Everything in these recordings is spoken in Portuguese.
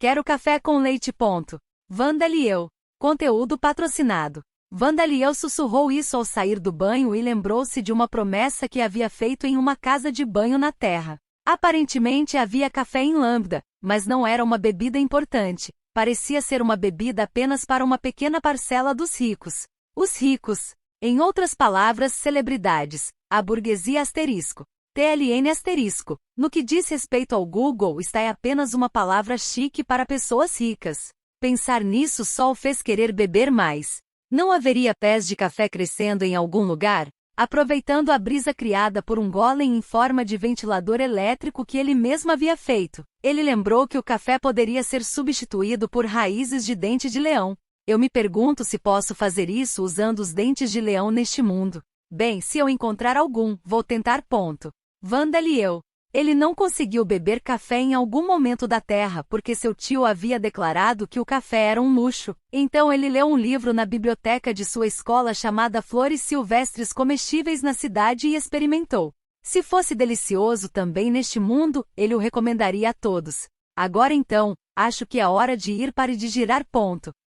Quero café com leite. Vandaliel. Conteúdo patrocinado. Vandaliel sussurrou isso ao sair do banho e lembrou-se de uma promessa que havia feito em uma casa de banho na Terra. Aparentemente havia café em Lambda, mas não era uma bebida importante. Parecia ser uma bebida apenas para uma pequena parcela dos ricos. Os ricos. Em outras palavras, celebridades. A burguesia asterisco. TLN asterisco. No que diz respeito ao Google, está é apenas uma palavra chique para pessoas ricas. Pensar nisso só o fez querer beber mais. Não haveria pés de café crescendo em algum lugar? Aproveitando a brisa criada por um golem em forma de ventilador elétrico que ele mesmo havia feito, ele lembrou que o café poderia ser substituído por raízes de dente de leão. Eu me pergunto se posso fazer isso usando os dentes de leão neste mundo. Bem, se eu encontrar algum, vou tentar. Vandaliel. Ele não conseguiu beber café em algum momento da Terra porque seu tio havia declarado que o café era um luxo. Então ele leu um livro na biblioteca de sua escola chamada Flores Silvestres Comestíveis na Cidade e experimentou. Se fosse delicioso também neste mundo, ele o recomendaria a todos. Agora então, acho que é hora de ir para e girar.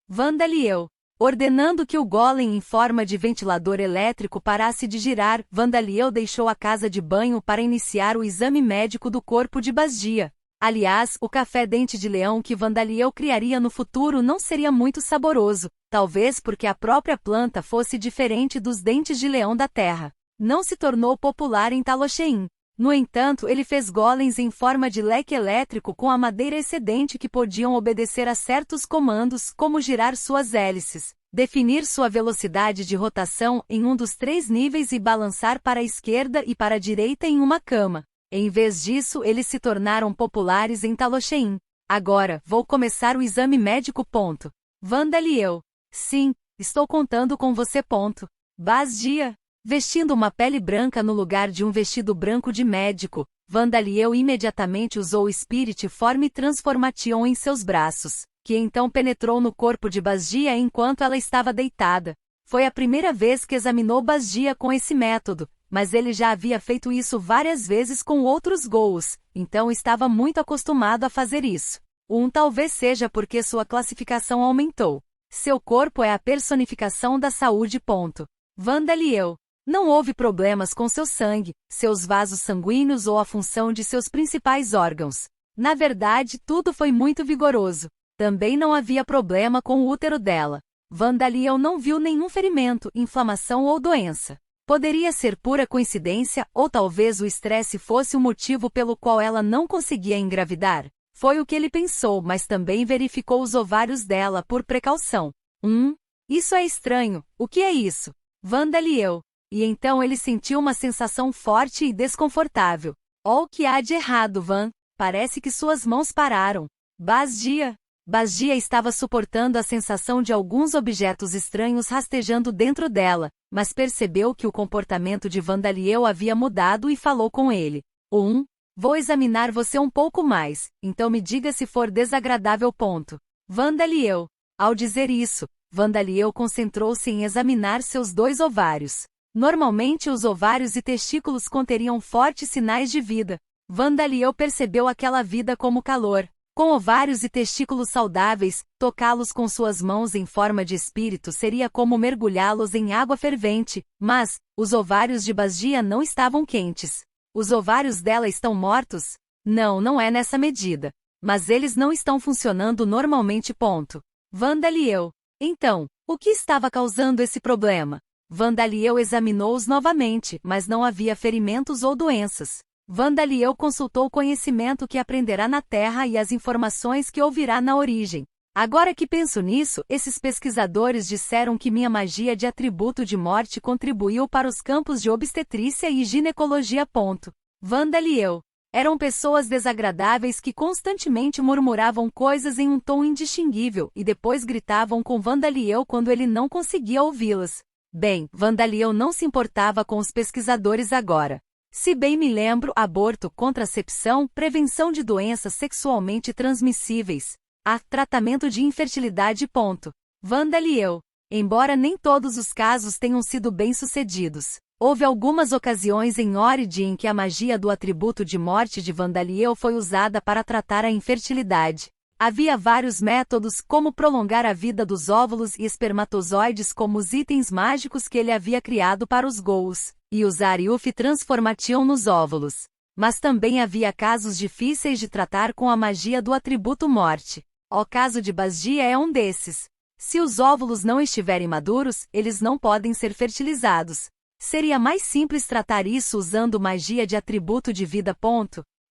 Vandaliel. Ordenando que o golem em forma de ventilador elétrico parasse de girar, Vandaliel deixou a casa de banho para iniciar o exame médico do corpo de Bazdia. Aliás, o café dente de leão que Vandaliel criaria no futuro não seria muito saboroso, talvez porque a própria planta fosse diferente dos dentes de leão da Terra. Não se tornou popular em Talochein. No entanto, ele fez golems em forma de leque elétrico com a madeira excedente que podiam obedecer a certos comandos, como girar suas hélices, definir sua velocidade de rotação em um dos 3 níveis e balançar para a esquerda e para a direita em uma cama. Em vez disso, eles se tornaram populares em Talochein. Agora, vou começar o exame médico. Vandaliel. Sim, estou contando com você. Bazdia. Vestindo uma pele branca no lugar de um vestido branco de médico, Vandaliel imediatamente usou o Spirit Form Transformation em seus braços, que então penetrou no corpo de Bazdia enquanto ela estava deitada. Foi a primeira vez que examinou Bazdia com esse método, mas ele já havia feito isso várias vezes com outros ghouls, então estava muito acostumado a fazer isso. Talvez seja porque sua classificação aumentou. Seu corpo é a personificação da saúde. Vandaliel. Não houve problemas com seu sangue, seus vasos sanguíneos ou a função de seus principais órgãos. Na verdade, tudo foi muito vigoroso. Também não havia problema com o útero dela. Vandaliel não viu nenhum ferimento, inflamação ou doença. Poderia ser pura coincidência, ou talvez o estresse fosse o motivo pelo qual ela não conseguia engravidar. Foi o que ele pensou, mas também verificou os ovários dela por precaução. Isso é estranho. O que é isso? Vandaliel. E então ele sentiu uma sensação forte e desconfortável. O que há de errado, Van? Parece que suas mãos pararam. Bazdia. Bazdia estava suportando a sensação de alguns objetos estranhos rastejando dentro dela, mas percebeu que o comportamento de Vandaliel havia mudado e falou com ele. Vou examinar você um pouco mais, então me diga se for desagradável. Vandaliel. Ao dizer isso, Vandaliel concentrou-se em examinar seus 2 ovários. Normalmente os ovários e testículos conteriam fortes sinais de vida. Vandaliel percebeu aquela vida como calor. Com ovários e testículos saudáveis, tocá-los com suas mãos em forma de espírito seria como mergulhá-los em água fervente, mas os ovários de Bazdia não estavam quentes. Os ovários dela estão mortos? Não é nessa medida. Mas eles não estão funcionando normalmente. Vandaliel. Então, o que estava causando esse problema? Vandaliel examinou-os novamente, mas não havia ferimentos ou doenças. Vandaliel consultou o conhecimento que aprenderá na Terra e as informações que ouvirá na origem. Agora que penso nisso, esses pesquisadores disseram que minha magia de atributo de morte contribuiu para os campos de obstetrícia e ginecologia. Vandaliel. Eram pessoas desagradáveis que constantemente murmuravam coisas em um tom indistinguível e depois gritavam com Vandaliel quando ele não conseguia ouvi-las. Bem, Vandaliel não se importava com os pesquisadores agora. Se bem me lembro, aborto, contracepção, prevenção de doenças sexualmente transmissíveis. Tratamento de infertilidade. Vandaliel. Embora nem todos os casos tenham sido bem-sucedidos, houve algumas ocasiões em Origin em que a magia do atributo de morte de Vandaliel foi usada para tratar a infertilidade. Havia vários métodos como prolongar a vida dos óvulos e espermatozoides como os itens mágicos que ele havia criado para os Ghouls, e usar Yuffie transformation nos óvulos. Mas também havia casos difíceis de tratar com a magia do atributo morte. O caso de Basdia é um desses. Se os óvulos não estiverem maduros, eles não podem ser fertilizados. Seria mais simples tratar isso usando magia de atributo de vida.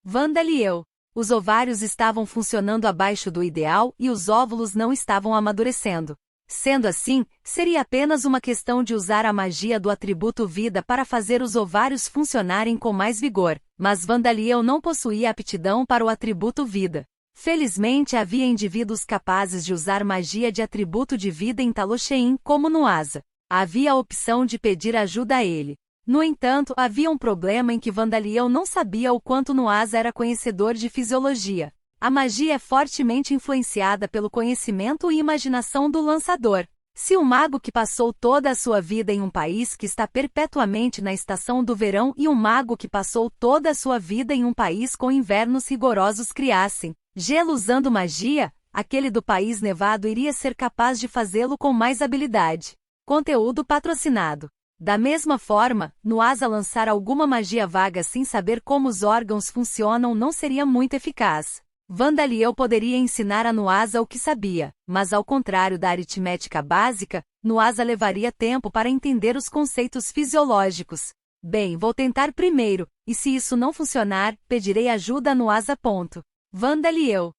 Vandaliel. Os ovários estavam funcionando abaixo do ideal e os óvulos não estavam amadurecendo. Sendo assim, seria apenas uma questão de usar a magia do atributo vida para fazer os ovários funcionarem com mais vigor, mas Vandaliel não possuía aptidão para o atributo vida. Felizmente havia indivíduos capazes de usar magia de atributo de vida em Talosheim como no Asa. Havia a opção de pedir ajuda a ele. No entanto, havia um problema em que Vandaliel não sabia o quanto Nuasa era conhecedor de fisiologia. A magia é fortemente influenciada pelo conhecimento e imaginação do lançador. Se um mago que passou toda a sua vida em um país que está perpetuamente na estação do verão e um mago que passou toda a sua vida em um país com invernos rigorosos criassem gelo usando magia, aquele do país nevado iria ser capaz de fazê-lo com mais habilidade. Conteúdo patrocinado. Da mesma forma, Nuasa lançar alguma magia vaga sem saber como os órgãos funcionam não seria muito eficaz. Vandaliel poderia ensinar a Nuasa o que sabia, mas ao contrário da aritmética básica, Nuasa levaria tempo para entender os conceitos fisiológicos. Bem, vou tentar primeiro, e se isso não funcionar, pedirei ajuda a Nuasa. Vandaliel.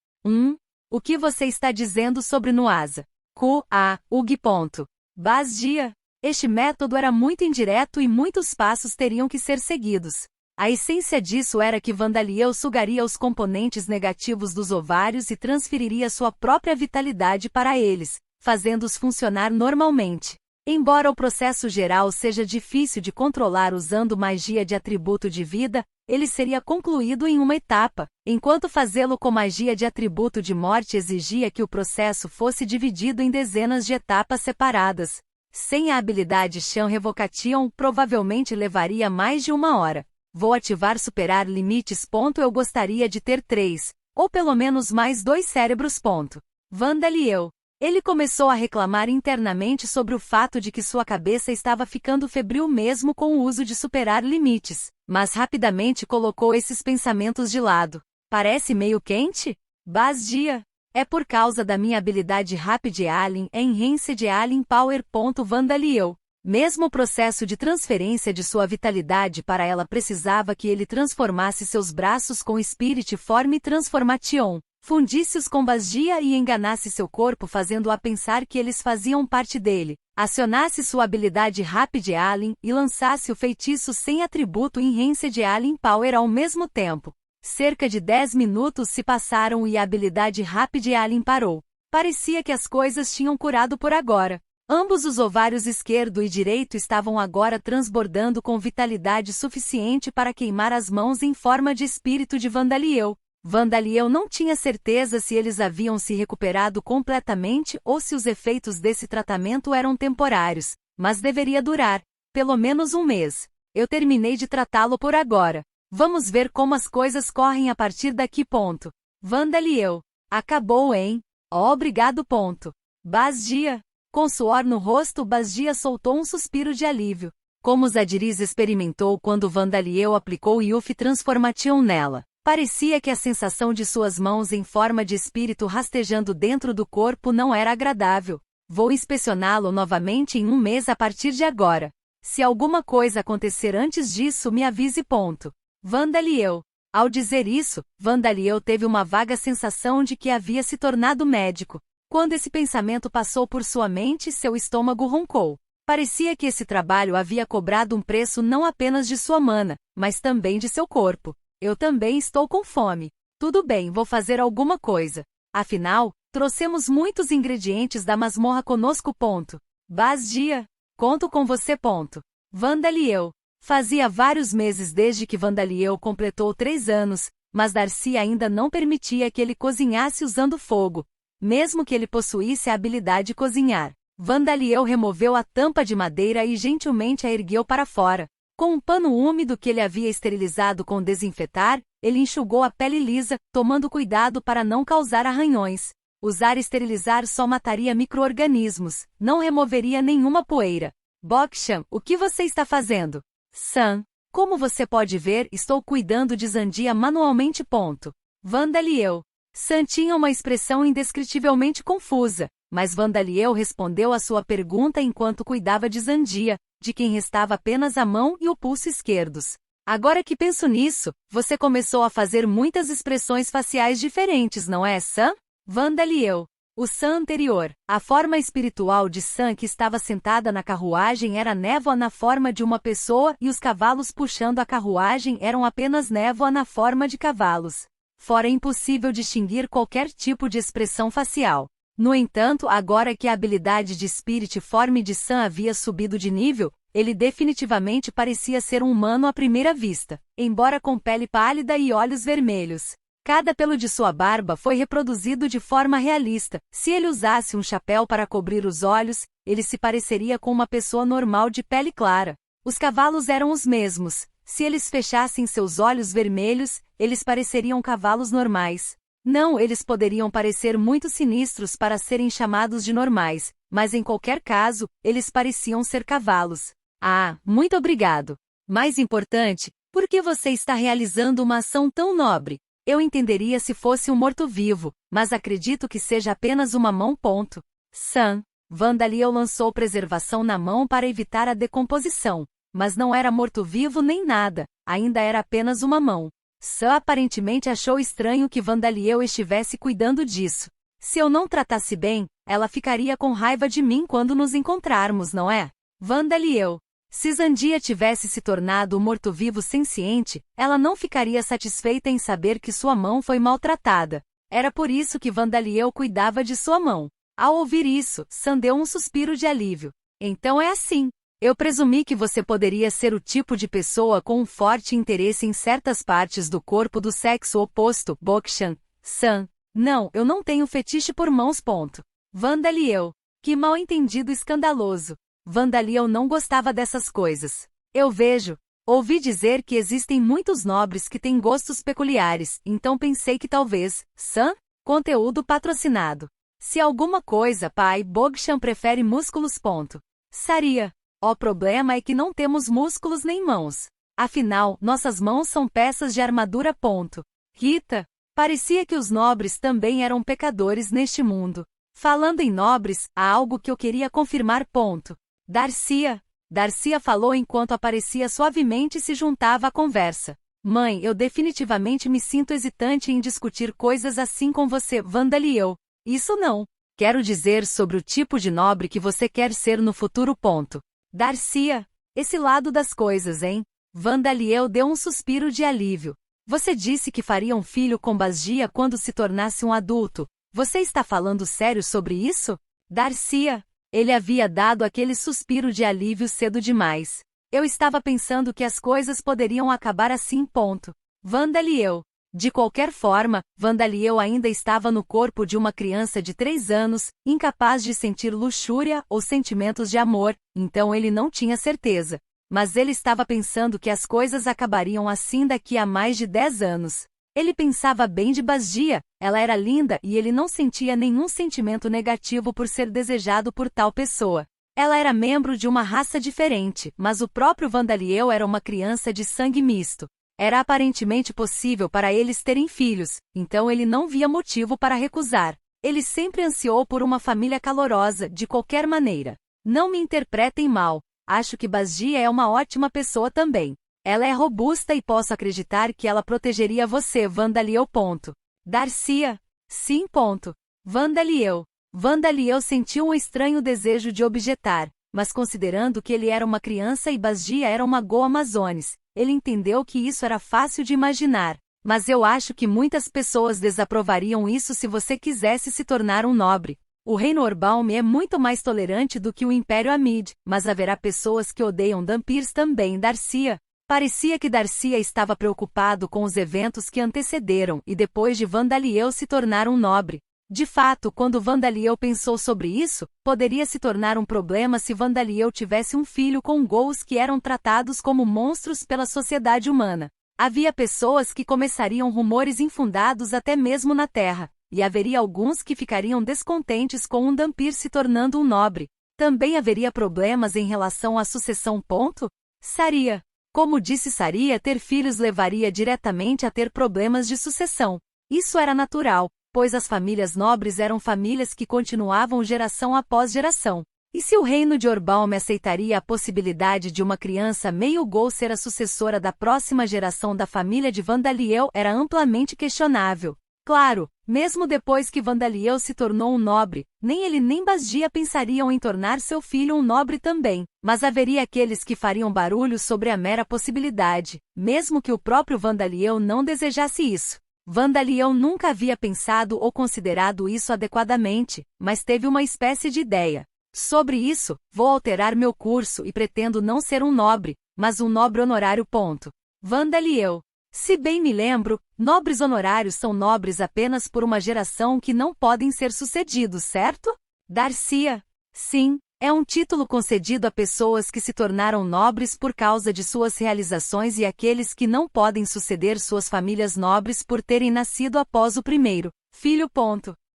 O que você está dizendo sobre Nuasa? Ug. Basdia. Este método era muito indireto e muitos passos teriam que ser seguidos. A essência disso era que Vandaliel sugaria os componentes negativos dos ovários e transferiria sua própria vitalidade para eles, fazendo-os funcionar normalmente. Embora o processo geral seja difícil de controlar usando magia de atributo de vida, ele seria concluído em uma etapa, enquanto fazê-lo com magia de atributo de morte exigia que o processo fosse dividido em dezenas de etapas separadas. Sem a habilidade Chão Revocation, provavelmente levaria mais de 1 hora. Vou ativar superar limites. Eu gostaria de ter 3, ou pelo menos mais 2 cérebros. Vandaliel. Ele começou a reclamar internamente sobre o fato de que sua cabeça estava ficando febril mesmo com o uso de superar limites, mas rapidamente colocou esses pensamentos de lado. Parece meio quente? Basdia. É por causa da minha habilidade Rapid Alien Enhanced Alien Power. Vandaliel. Mesmo o processo de transferência de sua vitalidade para ela precisava que ele transformasse seus braços com Spirit Form Transformation, fundisse-os com Basdia e enganasse seu corpo fazendo-a pensar que eles faziam parte dele, acionasse sua habilidade Rapid Alien e lançasse o feitiço sem atributo Enhanced Alien Power ao mesmo tempo. Cerca de 10 minutos se passaram e a habilidade Rapid Alien parou. Parecia que as coisas tinham curado por agora. Ambos os ovários esquerdo e direito estavam agora transbordando com vitalidade suficiente para queimar as mãos em forma de espírito de Vandaliel. Vandaliel não tinha certeza se eles haviam se recuperado completamente ou se os efeitos desse tratamento eram temporários, mas deveria durar pelo menos 1 mês. Eu terminei de tratá-lo por agora. Vamos ver como as coisas correm a partir daqui. Vandaliel. Acabou, hein? Obrigado. Basdia. Com suor no rosto, Basdia soltou um suspiro de alívio. Como Zadiris experimentou quando Vandaliel aplicou Yuffie Transformation nela. Parecia que a sensação de suas mãos em forma de espírito rastejando dentro do corpo não era agradável. Vou inspecioná-lo novamente em 1 mês a partir de agora. Se alguma coisa acontecer antes disso, me avise. Vandaliel. Ao dizer isso, Vandaliel teve uma vaga sensação de que havia se tornado médico. Quando esse pensamento passou por sua mente, seu estômago roncou. Parecia que esse trabalho havia cobrado um preço não apenas de sua mana, mas também de seu corpo. Eu também estou com fome. Tudo bem, vou fazer alguma coisa. Afinal, trouxemos muitos ingredientes da masmorra conosco. Basdia. Conto com você. Vandaliel. Fazia vários meses desde que Vandaliel completou 3 anos, mas Darcy ainda não permitia que ele cozinhasse usando fogo, mesmo que ele possuísse a habilidade de cozinhar. Vandaliel removeu a tampa de madeira e gentilmente a ergueu para fora. Com um pano úmido que ele havia esterilizado com desinfetar, ele enxugou a pele lisa, tomando cuidado para não causar arranhões. Usar esterilizar só mataria micro-organismos, não removeria nenhuma poeira. Bokshan, o que você está fazendo? Sam, como você pode ver, estou cuidando de Zandia manualmente. Vandaliel. Sam tinha uma expressão indescritivelmente confusa, mas Vandaliel respondeu à sua pergunta enquanto cuidava de Zandia, de quem restava apenas a mão e o pulso esquerdos. Agora que penso nisso, você começou a fazer muitas expressões faciais diferentes, não é, Sam? Vandaliel. O Sam anterior, a forma espiritual de Sam que estava sentada na carruagem era névoa na forma de uma pessoa e os cavalos puxando a carruagem eram apenas névoa na forma de cavalos. Fora impossível distinguir qualquer tipo de expressão facial. No entanto, agora que a habilidade de Spirit Form de Sam havia subido de nível, ele definitivamente parecia ser um humano à primeira vista, embora com pele pálida e olhos vermelhos. Cada pelo de sua barba foi reproduzido de forma realista. Se ele usasse um chapéu para cobrir os olhos, ele se pareceria com uma pessoa normal de pele clara. Os cavalos eram os mesmos. Se eles fechassem seus olhos vermelhos, eles pareceriam cavalos normais. Não, eles poderiam parecer muito sinistros para serem chamados de normais, mas em qualquer caso, eles pareciam ser cavalos. Ah, muito obrigado. Mais importante, por que você está realizando uma ação tão nobre? Eu entenderia se fosse um morto-vivo, mas acredito que seja apenas uma mão. Sam. Vandaliel lançou preservação na mão para evitar a decomposição, mas não era morto-vivo nem nada, ainda era apenas uma mão. Sam aparentemente achou estranho que Vandaliel estivesse cuidando disso. Se eu não tratasse bem, ela ficaria com raiva de mim quando nos encontrarmos, não é? Vandaliel. Se Zandia tivesse se tornado um morto-vivo senciente, ela não ficaria satisfeita em saber que sua mão foi maltratada. Era por isso que Vandaliel cuidava de sua mão. Ao ouvir isso, Sam deu um suspiro de alívio. Então é assim. Eu presumi que você poderia ser o tipo de pessoa com um forte interesse em certas partes do corpo do sexo oposto, Bokshan. Sam. Não, eu não tenho fetiche por mãos. Vandaliel. Que mal-entendido escandaloso. Vandaliel não gostava dessas coisas. Ouvi dizer que existem muitos nobres que têm gostos peculiares, então pensei que talvez, Sam? Conteúdo patrocinado. Se alguma coisa, pai, Bokshan prefere músculos. Saria. O problema é que não temos músculos nem mãos. Afinal, nossas mãos são peças de armadura. Rita. Parecia que os nobres também eram pecadores neste mundo. Falando em nobres, há algo que eu queria confirmar. Darcia. Darcia falou enquanto aparecia suavemente e se juntava à conversa. Mãe, eu definitivamente me sinto hesitante em discutir coisas assim com você, Vandaliel. Isso não. Quero dizer sobre o tipo de nobre que você quer ser no futuro. Darcia. Esse lado das coisas, hein? Vandaliel deu um suspiro de alívio. Você disse que faria um filho com Bazgia quando se tornasse um adulto. Você está falando sério sobre isso? Darcia. Ele havia dado aquele suspiro de alívio cedo demais. Eu estava pensando que as coisas poderiam acabar assim. Vandaliel. De qualquer forma, Vandaliel ainda estava no corpo de uma criança de 3 anos, incapaz de sentir luxúria ou sentimentos de amor, então ele não tinha certeza. Mas ele estava pensando que as coisas acabariam assim daqui a mais de 10 anos. Ele pensava bem de Bazgia, ela era linda e ele não sentia nenhum sentimento negativo por ser desejado por tal pessoa. Ela era membro de uma raça diferente, mas o próprio Vandaliel era uma criança de sangue misto. Era aparentemente possível para eles terem filhos, então ele não via motivo para recusar. Ele sempre ansiou por uma família calorosa, de qualquer maneira. Não me interpretem mal, acho que Bazgia é uma ótima pessoa também. Ela é robusta e posso acreditar que ela protegeria você, Vandaliel. Darcia. Sim. Vandaliel. Vandaliel sentiu um estranho desejo de objetar, mas considerando que ele era uma criança e Bazgia era uma Go Amazones, ele entendeu que isso era fácil de imaginar. Mas eu acho que muitas pessoas desaprovariam isso se você quisesse se tornar um nobre. O reino Orbalm é muito mais tolerante do que o Império Amid, mas haverá pessoas que odeiam Dampirs também. Darcia. Parecia que Darcia estava preocupado com os eventos que antecederam e depois de Vandaliel se tornar um nobre. De fato, quando Vandaliel pensou sobre isso, poderia se tornar um problema se Vandaliel tivesse um filho com ghouls que eram tratados como monstros pela sociedade humana. Havia pessoas que começariam rumores infundados até mesmo na Terra, e haveria alguns que ficariam descontentes com um Dhampir se tornando um nobre. Também haveria problemas em relação à sucessão. Saria. Como disse Saria, ter filhos levaria diretamente a ter problemas de sucessão. Isso era natural, pois as famílias nobres eram famílias que continuavam geração após geração. E se o reino de Orbalme aceitaria a possibilidade de uma criança meio ghoul ser a sucessora da próxima geração da família de Vandaliel era amplamente questionável. Claro, mesmo depois que Vandaliel se tornou um nobre, nem ele nem Basdia pensariam em tornar seu filho um nobre também, mas haveria aqueles que fariam barulho sobre a mera possibilidade, mesmo que o próprio Vandaliel não desejasse isso. Vandaliel nunca havia pensado ou considerado isso adequadamente, mas teve uma espécie de ideia. Sobre isso, vou alterar meu curso e pretendo não ser um nobre, mas um nobre honorário. Vandaliel. Se bem me lembro, nobres honorários são nobres apenas por uma geração que não podem ser sucedidos, certo? Darcia. Sim, é um título concedido a pessoas que se tornaram nobres por causa de suas realizações e aqueles que não podem suceder suas famílias nobres por terem nascido após o primeiro filho.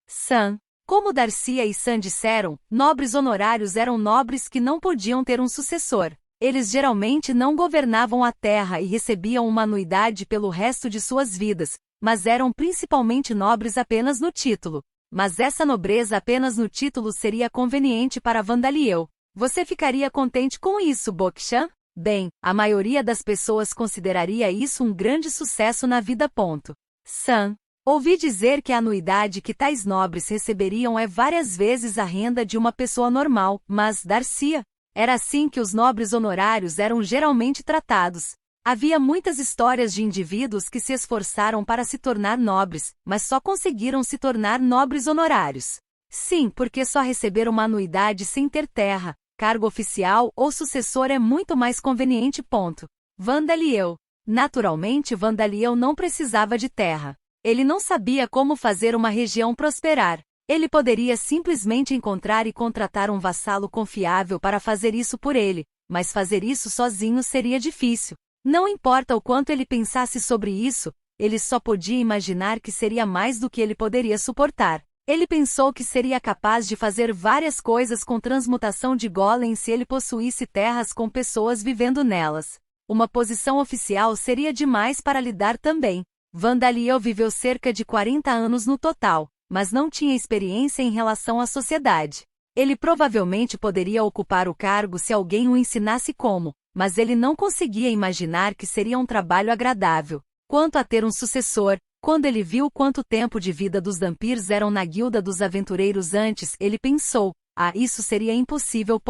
Sam. Como Darcia e Sam disseram, nobres honorários eram nobres que não podiam ter um sucessor. Eles geralmente não governavam a terra e recebiam uma anuidade pelo resto de suas vidas, mas eram principalmente nobres apenas no título. Mas essa nobreza apenas no título seria conveniente para Vandaliel. Você ficaria contente com isso, Bokshan? Bem, a maioria das pessoas consideraria isso um grande sucesso na vida. Sam. Ouvi dizer que a anuidade que tais nobres receberiam é várias vezes a renda de uma pessoa normal, mas, Darcia, era assim que os nobres honorários eram geralmente tratados. Havia muitas histórias de indivíduos que se esforçaram para se tornar nobres, mas só conseguiram se tornar nobres honorários. Sim, porque só receber uma anuidade sem ter terra, cargo oficial ou sucessor é muito mais conveniente. Vandaliel. Naturalmente, Vandaliel não precisava de terra. Ele não sabia como fazer uma região prosperar. Ele poderia simplesmente encontrar e contratar um vassalo confiável para fazer isso por ele, mas fazer isso sozinho seria difícil. Não importa o quanto ele pensasse sobre isso, ele só podia imaginar que seria mais do que ele poderia suportar. Ele pensou que seria capaz de fazer várias coisas com transmutação de golem se ele possuísse terras com pessoas vivendo nelas. Uma posição oficial seria demais para lidar também. Vandaliel viveu cerca de 40 anos no total, mas não tinha experiência em relação à sociedade. Ele provavelmente poderia ocupar o cargo se alguém o ensinasse como, mas ele não conseguia imaginar que seria um trabalho agradável. Quanto a ter um sucessor, quando ele viu quanto tempo de vida dos Dhampirs eram na Guilda dos Aventureiros antes, ele pensou, isso seria impossível.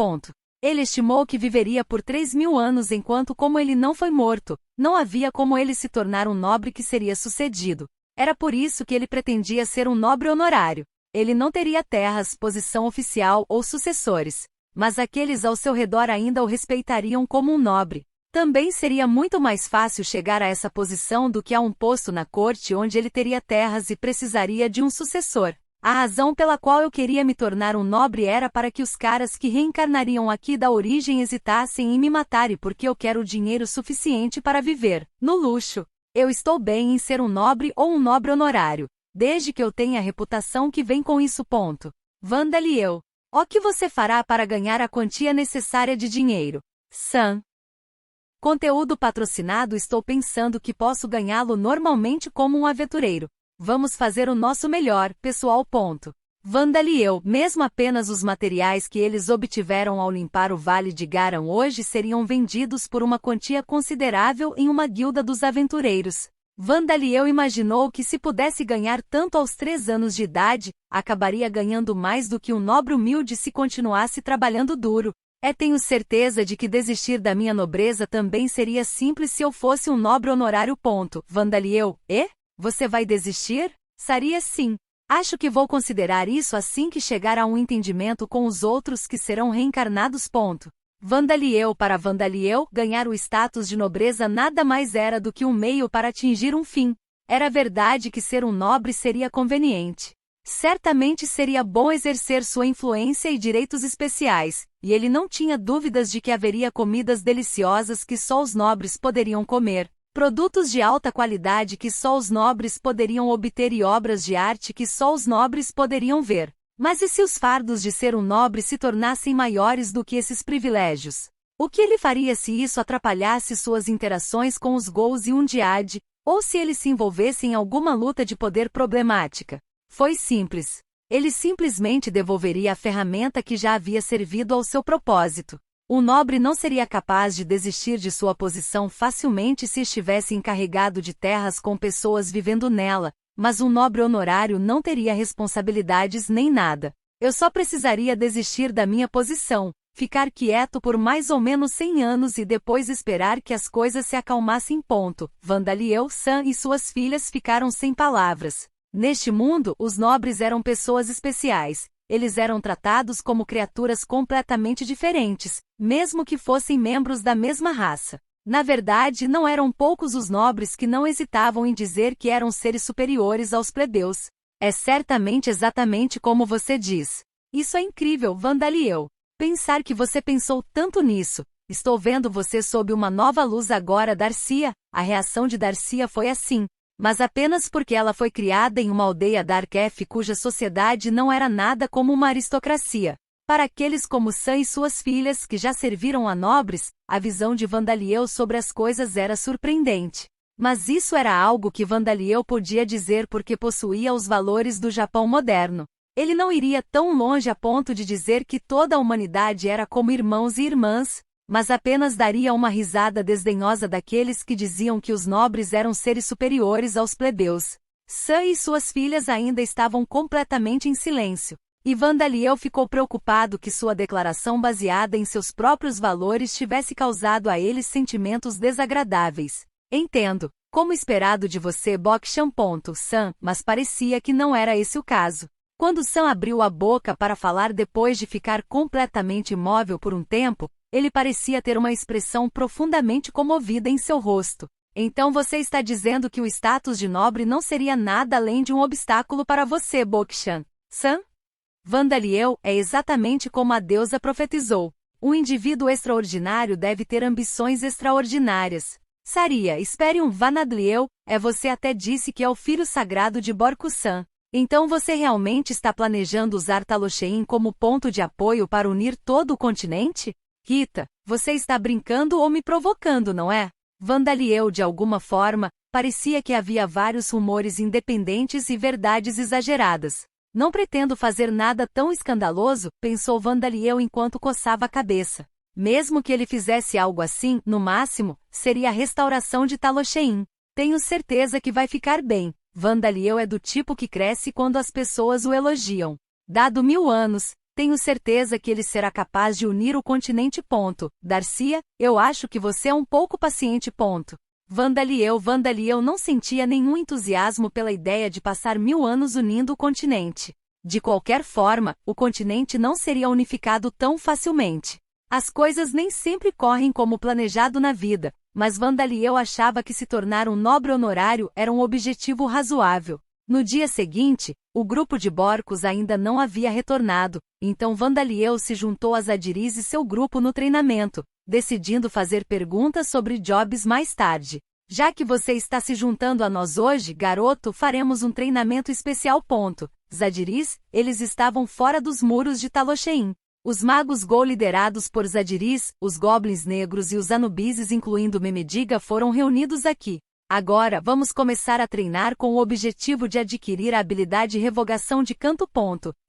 Ele estimou que viveria por 3.000 anos enquanto como ele não foi morto, não havia como ele se tornar um nobre que seria sucedido. Era por isso que ele pretendia ser um nobre honorário. Ele não teria terras, posição oficial ou sucessores, mas aqueles ao seu redor ainda o respeitariam como um nobre. Também seria muito mais fácil chegar a essa posição do que a um posto na corte onde ele teria terras e precisaria de um sucessor. A razão pela qual eu queria me tornar um nobre era para que os caras que reencarnariam aqui da origem hesitassem em me matar e porque eu quero dinheiro suficiente para viver no luxo. Eu estou bem em ser um nobre ou um nobre honorário, desde que eu tenha a reputação que vem com isso. Vandaliel. O que você fará para ganhar a quantia necessária de dinheiro? Sam. Conteúdo patrocinado. Estou pensando que posso ganhá-lo normalmente como um aventureiro. Vamos fazer o nosso melhor, pessoal. Vandaliel. Mesmo apenas os materiais que eles obtiveram ao limpar o Vale de Garan hoje seriam vendidos por uma quantia considerável em uma guilda dos aventureiros. Vandaliel imaginou que se pudesse ganhar tanto aos 3 anos de idade, acabaria ganhando mais do que um nobre humilde se continuasse trabalhando duro. Tenho certeza de que desistir da minha nobreza também seria simples se eu fosse um nobre honorário. Vandaliel. Você vai desistir? Saria sim. Acho que vou considerar isso assim que chegar a um entendimento com os outros que serão reencarnados. Vandaliel. Para Vandaliel, ganhar o status de nobreza nada mais era do que um meio para atingir um fim. Era verdade que ser um nobre seria conveniente. Certamente seria bom exercer sua influência e direitos especiais, e ele não tinha dúvidas de que haveria comidas deliciosas que só os nobres poderiam comer, produtos de alta qualidade que só os nobres poderiam obter e obras de arte que só os nobres poderiam ver. Mas e se os fardos de ser um nobre se tornassem maiores do que esses privilégios? O que ele faria se isso atrapalhasse suas interações com os Ghouls e Undyad, ou se ele se envolvesse em alguma luta de poder problemática? Foi simples. Ele simplesmente devolveria a ferramenta que já havia servido ao seu propósito. Um nobre não seria capaz de desistir de sua posição facilmente se estivesse encarregado de terras com pessoas vivendo nela, mas um nobre honorário não teria responsabilidades nem nada. Eu só precisaria desistir da minha posição, ficar quieto por mais ou menos 100 anos e depois esperar que as coisas se acalmassem. Vandaliel San e suas filhas ficaram sem palavras. Neste mundo, os nobres eram pessoas especiais. Eles eram tratados como criaturas completamente diferentes, mesmo que fossem membros da mesma raça. Na verdade, não eram poucos os nobres que não hesitavam em dizer que eram seres superiores aos plebeus. É certamente exatamente como você diz. Isso é incrível, Vandaliel. Pensar que você pensou tanto nisso. Estou vendo você sob uma nova luz agora, Darcia. A reação de Darcia foi assim. Mas apenas porque ela foi criada em uma aldeia Darkef cuja sociedade não era nada como uma aristocracia. Para aqueles como Sam e suas filhas que já serviram a nobres, a visão de Vandaliel sobre as coisas era surpreendente. Mas isso era algo que Vandaliel podia dizer porque possuía os valores do Japão moderno. Ele não iria tão longe a ponto de dizer que toda a humanidade era como irmãos e irmãs, mas apenas daria uma risada desdenhosa daqueles que diziam que os nobres eram seres superiores aos plebeus. Sam e suas filhas ainda estavam completamente em silêncio. E Vandaliel ficou preocupado que sua declaração baseada em seus próprios valores tivesse causado a eles sentimentos desagradáveis. Entendo, como esperado de você, Bokshan. Sam, mas parecia que não era esse o caso. Quando Sam abriu a boca para falar depois de ficar completamente imóvel por um tempo, ele parecia ter uma expressão profundamente comovida em seu rosto. Então você está dizendo que o status de nobre não seria nada além de um obstáculo para você, Bokshan. Sam? Vandaliel, é exatamente como a deusa profetizou. Um indivíduo extraordinário deve ter ambições extraordinárias. Saria, espere Vanadliel, você até disse que é o filho sagrado de Borku-san. Então você realmente está planejando usar Taloshein como ponto de apoio para unir todo o continente? Rita, você está brincando ou me provocando, não é? Vandaliel, de alguma forma, parecia que havia vários rumores independentes e verdades exageradas. Não pretendo fazer nada tão escandaloso, pensou Vandaliel enquanto coçava a cabeça. Mesmo que ele fizesse algo assim, no máximo, seria a restauração de Taloshein. Tenho certeza que vai ficar bem. Vandaliel é do tipo que cresce quando as pessoas o elogiam. Dado 1000 anos, tenho certeza que ele será capaz de unir o continente. Darcia, eu acho que você é um pouco paciente. Vandaliel não sentia nenhum entusiasmo pela ideia de passar 1000 anos unindo o continente. De qualquer forma, o continente não seria unificado tão facilmente. As coisas nem sempre correm como planejado na vida, mas Vandaliel achava que se tornar um nobre honorário era um objetivo razoável. No dia seguinte, o grupo de Borcos ainda não havia retornado, então Vandaliel se juntou a Zadiris e seu grupo no treinamento, decidindo fazer perguntas sobre jobs mais tarde. Já que você está se juntando a nós hoje, garoto, faremos um treinamento especial. Zadiris, eles estavam fora dos muros de Taloshein. Os magos Gol liderados por Zadiris, os goblins negros e os Anubises incluindo Memediga foram reunidos aqui. Agora vamos começar a treinar com o objetivo de adquirir a habilidade Revogação de Canto.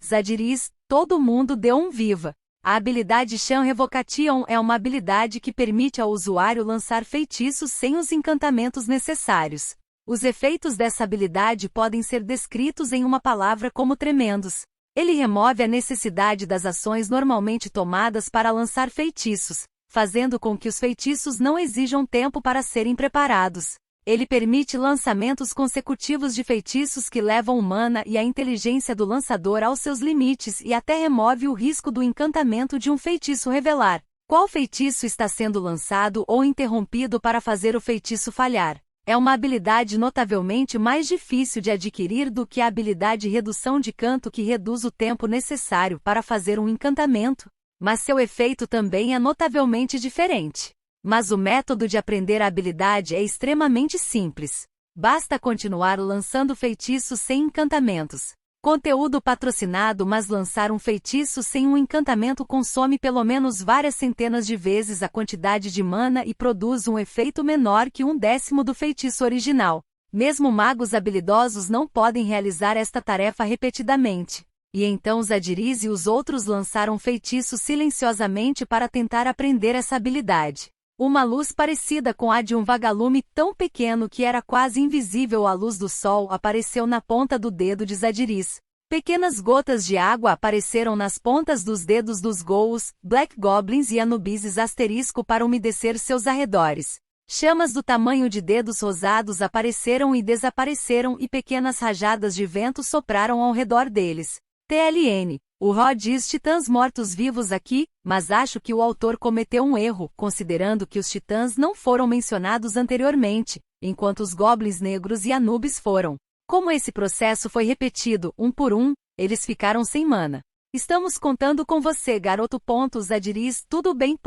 Zadiris, todo mundo deu um viva. A habilidade Chan Revocation é uma habilidade que permite ao usuário lançar feitiços sem os encantamentos necessários. Os efeitos dessa habilidade podem ser descritos em uma palavra como tremendos. Ele remove a necessidade das ações normalmente tomadas para lançar feitiços, fazendo com que os feitiços não exijam tempo para serem preparados. Ele permite lançamentos consecutivos de feitiços que levam o mana e a inteligência do lançador aos seus limites e até remove o risco do encantamento de um feitiço revelar qual feitiço está sendo lançado ou interrompido para fazer o feitiço falhar. É uma habilidade notavelmente mais difícil de adquirir do que a habilidade redução de canto, que reduz o tempo necessário para fazer um encantamento, mas seu efeito também é notavelmente diferente. Mas o método de aprender a habilidade é extremamente simples. Basta continuar lançando feitiços sem encantamentos. Conteúdo patrocinado. Mas lançar um feitiço sem um encantamento consome pelo menos várias centenas de vezes a quantidade de mana e produz um efeito menor que 1/10 do feitiço original. Mesmo magos habilidosos não podem realizar esta tarefa repetidamente. E então Zadiriz e os outros lançaram feitiços silenciosamente para tentar aprender essa habilidade. Uma luz parecida com a de um vagalume tão pequeno que era quase invisível à luz do sol apareceu na ponta do dedo de Zadiriz. Pequenas gotas de água apareceram nas pontas dos dedos dos Ghouls, Black Goblins e Anubises * para umedecer seus arredores. Chamas do tamanho de dedos rosados apareceram e desapareceram e pequenas rajadas de vento sopraram ao redor deles. TLN. O Rod diz titãs mortos-vivos aqui, mas acho que o autor cometeu um erro, considerando que os titãs não foram mencionados anteriormente, enquanto os goblins negros e Anubis foram. Como esse processo foi repetido, um por um, eles ficaram sem mana. Estamos contando com você, garoto. Zadiriz, tudo bem.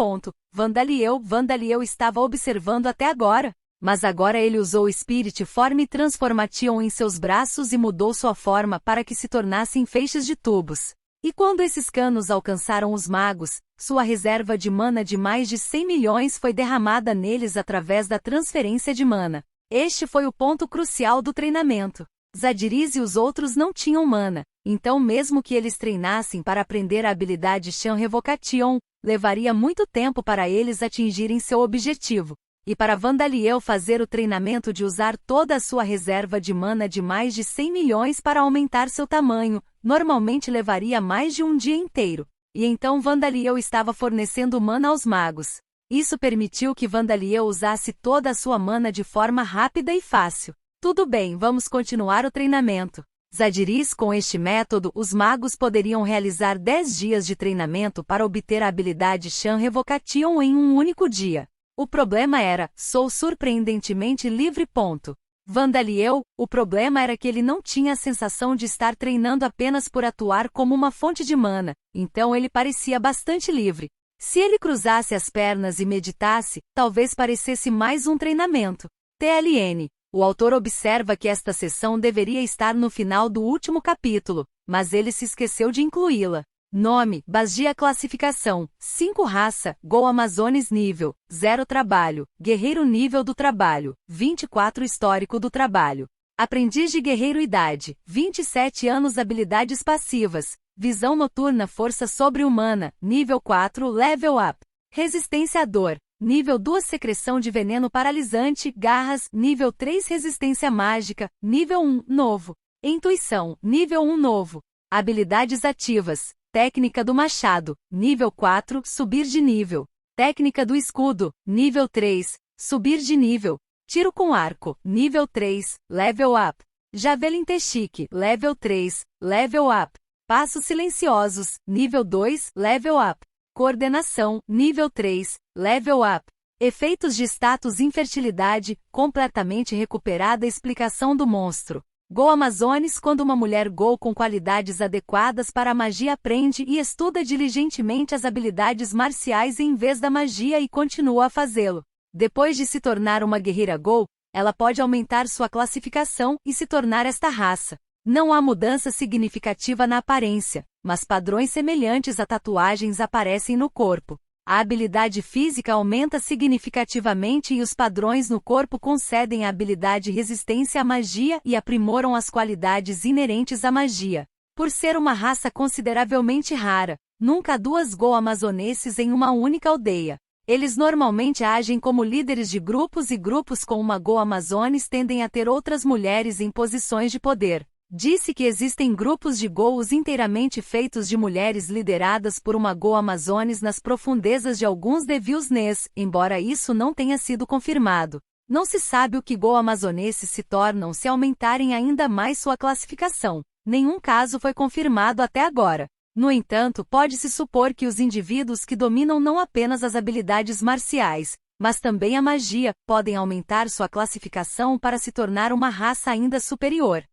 Vandaliel estava observando até agora. Mas agora ele usou o Spirit Form e Transformation em seus braços e mudou sua forma para que se tornassem feixes de tubos. E quando esses canos alcançaram os magos, sua reserva de mana de mais de 100 milhões foi derramada neles através da transferência de mana. Este foi o ponto crucial do treinamento. Zadiriz e os outros não tinham mana, então mesmo que eles treinassem para aprender a habilidade Chan Revocation, levaria muito tempo para eles atingirem seu objetivo. E para Vandaliel fazer o treinamento de usar toda a sua reserva de mana de mais de 100 milhões para aumentar seu tamanho, normalmente levaria mais de um dia inteiro. E então Vandaliel estava fornecendo mana aos magos. Isso permitiu que Vandaliel usasse toda a sua mana de forma rápida e fácil. Tudo bem, vamos continuar o treinamento. Zadiriz, com este método, os magos poderiam realizar 10 dias de treinamento para obter a habilidade Chan Revocation em um único dia. O problema era, sou surpreendentemente livre. Vandaliel, o problema era que ele não tinha a sensação de estar treinando apenas por atuar como uma fonte de mana, então ele parecia bastante livre. Se ele cruzasse as pernas e meditasse, talvez parecesse mais um treinamento. TLN. O autor observa que esta sessão deveria estar no final do último capítulo, mas ele se esqueceu de incluí-la. Nome, Bagia. Classificação, 5 raça, Ghoul Amazones nível, 0 trabalho, guerreiro nível do trabalho, 24 histórico do trabalho. Aprendiz de guerreiro idade, 27 anos. Habilidades passivas, visão noturna. Força sobre-humana, nível 4 level up. Resistência à dor, nível 2. Secreção de veneno paralisante, garras, nível 3. Resistência mágica, nível 1 novo. Intuição, nível 1 novo. Habilidades ativas. Técnica do machado, nível 4, subir de nível. Técnica do escudo, nível 3, subir de nível. Tiro com arco, nível 3, level up. Javelin Techique, level 3, level up. Passos silenciosos, nível 2, level up. Coordenação, nível 3, level up. Efeitos de status infertilidade, completamente recuperada. Explicação do monstro. Ghoul Amazones. Quando uma mulher Ghoul com qualidades adequadas para a magia aprende e estuda diligentemente as habilidades marciais em vez da magia e continua a fazê-lo. Depois de se tornar uma guerreira Ghoul, ela pode aumentar sua classificação e se tornar esta raça. Não há mudança significativa na aparência, mas padrões semelhantes a tatuagens aparecem no corpo. A habilidade física aumenta significativamente e os padrões no corpo concedem a habilidade resistência à magia e aprimoram as qualidades inerentes à magia. Por ser uma raça consideravelmente rara, nunca há 2 Ghoul amazoneses em uma única aldeia. Eles normalmente agem como líderes de grupos e grupos com uma Ghoul Amazones tendem a ter outras mulheres em posições de poder. Disse que existem grupos de Ghouls inteiramente feitos de mulheres lideradas por uma Ghoul Amazones nas profundezas de alguns Devil's Nest, embora isso não tenha sido confirmado. Não se sabe o que Ghoul amazoneses se tornam se aumentarem ainda mais sua classificação. Nenhum caso foi confirmado até agora. No entanto, pode-se supor que os indivíduos que dominam não apenas as habilidades marciais, mas também a magia, podem aumentar sua classificação para se tornar uma raça ainda superior.